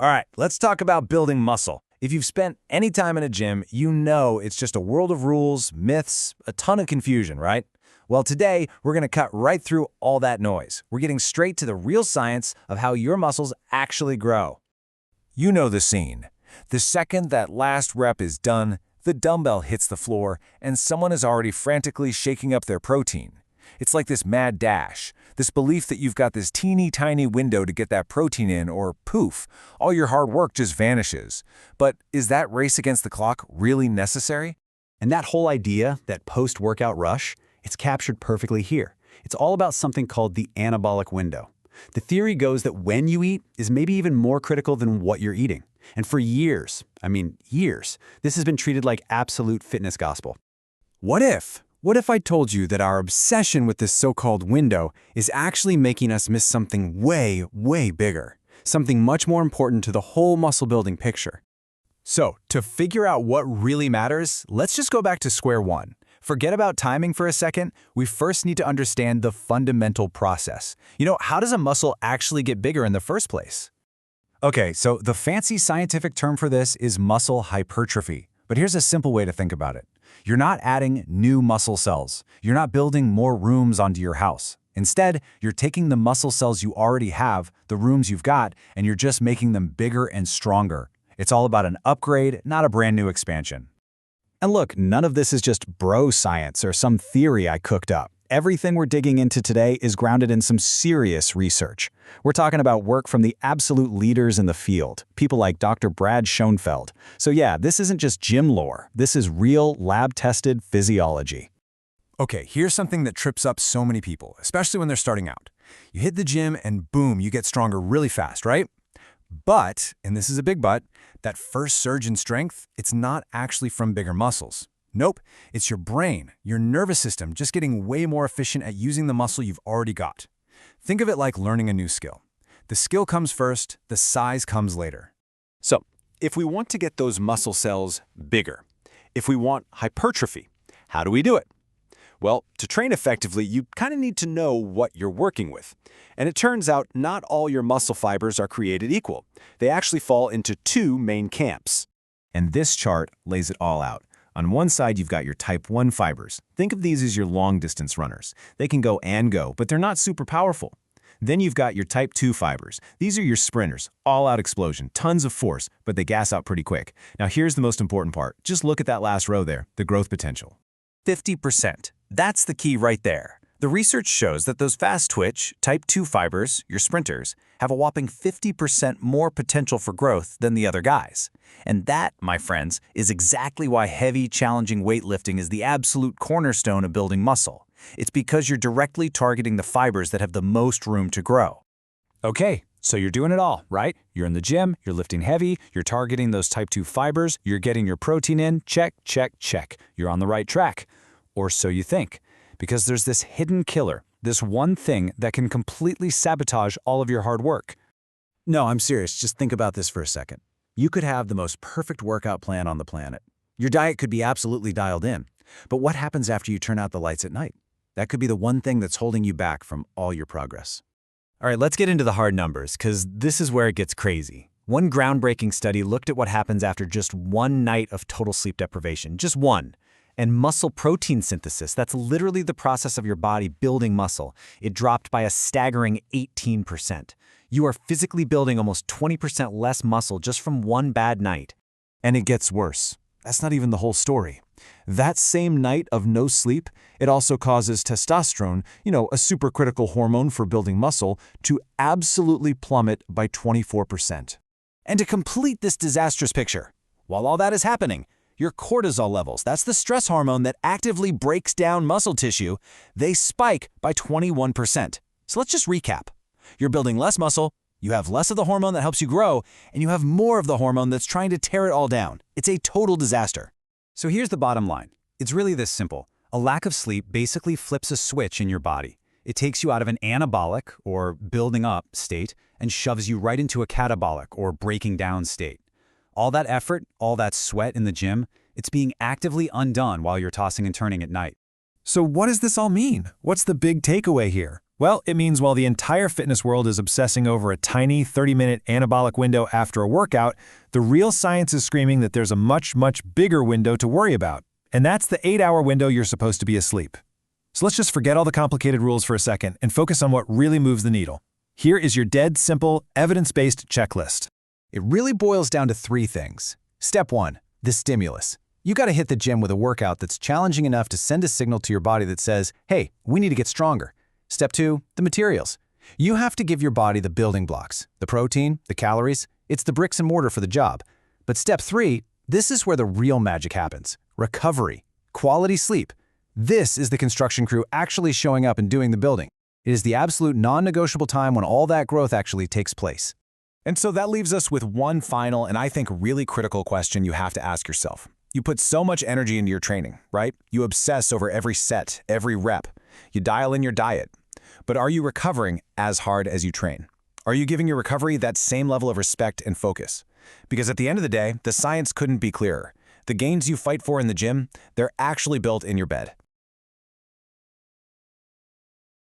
All right, let's talk about building muscle. If you've spent any time in a gym, you know it's just a world of rules, myths, a ton of confusion, right? Well, today, we're going to cut right through all that noise. We're getting straight to the real science of how your muscles actually grow. You know the scene. The second that last rep is done, the dumbbell hits the floor, and someone is already frantically shaking up their protein. It's like this mad dash, this belief that you've got this teeny tiny window to get that protein in, or poof, all your hard work just vanishes. But is that race against the clock really necessary? And that whole idea, that post-workout rush, it's captured perfectly here. It's all about something called the anabolic window. The theory goes that when you eat is maybe even more critical than what you're eating. And for years, years, this has been treated like absolute fitness gospel. What if I told you that our obsession with this so-called window is actually making us miss something way, way bigger, something much more important to the whole muscle building picture? So, to figure out what really matters, let's just go back to square one. Forget about timing for a second. We first need to understand the fundamental process. How does a muscle actually get bigger in the first place? Okay, so the fancy scientific term for this is muscle hypertrophy. But here's a simple way to think about it. You're not adding new muscle cells. You're not building more rooms onto your house. Instead, you're taking the muscle cells you already have, the rooms you've got, and you're just making them bigger and stronger. It's all about an upgrade, not a brand new expansion. And look, none of this is just bro science or some theory I cooked up. Everything we're digging into today is grounded in some serious research. We're talking about work from the absolute leaders in the field, people like Dr. Brad Schoenfeld. So yeah, this isn't just gym lore. This is real, lab-tested physiology. Okay, here's something that trips up so many people, especially when they're starting out. You hit the gym and boom, you get stronger really fast, right? But, and this is a big but, that first surge in strength, it's not actually from bigger muscles. Nope, it's your brain, your nervous system, just getting way more efficient at using the muscle you've already got. Think of it like learning a new skill. The skill comes first, the size comes later. So, if we want to get those muscle cells bigger, if we want hypertrophy, how do we do it? Well, to train effectively, you kind of need to know what you're working with. And it turns out not all your muscle fibers are created equal. They actually fall into two main camps. And this chart lays it all out. On one side, you've got your type 1 fibers. Think of these as your long-distance runners. They can go and go, but they're not super powerful. Then you've got your type 2 fibers. These are your sprinters, all-out explosion, tons of force, but they gas out pretty quick. Now here's the most important part. Just look at that last row there, the growth potential. 50%. That's the key right there. The research shows that those fast-twitch, type 2 fibers, your sprinters, have a whopping 50% more potential for growth than the other guys. And that, my friends, is exactly why heavy, challenging weightlifting is the absolute cornerstone of building muscle. It's because you're directly targeting the fibers that have the most room to grow. Okay, so you're doing it all, right? You're in the gym, you're lifting heavy, you're targeting those type 2 fibers, you're getting your protein in, check, check, check. You're on the right track. Or so you think. Because there's this hidden killer, this one thing that can completely sabotage all of your hard work. No, I'm serious. Just think about this for a second. You could have the most perfect workout plan on the planet. Your diet could be absolutely dialed in. But what happens after you turn out the lights at night? That could be the one thing that's holding you back from all your progress. All right, let's get into the hard numbers, because this is where it gets crazy. One groundbreaking study looked at what happens after just one night of total sleep deprivation, just one. And muscle protein synthesis, that's literally the process of your body building muscle. It dropped by a staggering 18%. You are physically building almost 20% less muscle just from one bad night. And it gets worse. That's not even the whole story. That same night of no sleep, it also causes testosterone, a supercritical hormone for building muscle, to absolutely plummet by 24%. And to complete this disastrous picture, while all that is happening, your cortisol levels, that's the stress hormone that actively breaks down muscle tissue, they spike by 21%. So let's just recap. You're building less muscle, you have less of the hormone that helps you grow, and you have more of the hormone that's trying to tear it all down. It's a total disaster. So here's the bottom line. It's really this simple. A lack of sleep basically flips a switch in your body. It takes you out of an anabolic, or building up, state, and shoves you right into a catabolic, or breaking down state. All that effort, all that sweat in the gym, it's being actively undone while you're tossing and turning at night. So what does this all mean? What's the big takeaway here? Well, it means while the entire fitness world is obsessing over a tiny 30-minute anabolic window after a workout, the real science is screaming that there's a much, much bigger window to worry about. And that's the 8-hour window you're supposed to be asleep. So let's just forget all the complicated rules for a second and focus on what really moves the needle. Here is your dead simple, evidence-based checklist. It really boils down to 3 things. Step 1, the stimulus. You got to hit the gym with a workout that's challenging enough to send a signal to your body that says, hey, we need to get stronger. Step 2, the materials. You have to give your body the building blocks, the protein, the calories. It's the bricks and mortar for the job. But step 3, this is where the real magic happens. Recovery, quality sleep. This is the construction crew actually showing up and doing the building. It is the absolute non-negotiable time when all that growth actually takes place. And so that leaves us with one final and I think really critical question you have to ask yourself. You put so much energy into your training, right? You obsess over every set, every rep. You dial in your diet. But are you recovering as hard as you train? Are you giving your recovery that same level of respect and focus? Because at the end of the day, the science couldn't be clearer. The gains you fight for in the gym, they're actually built in your bed.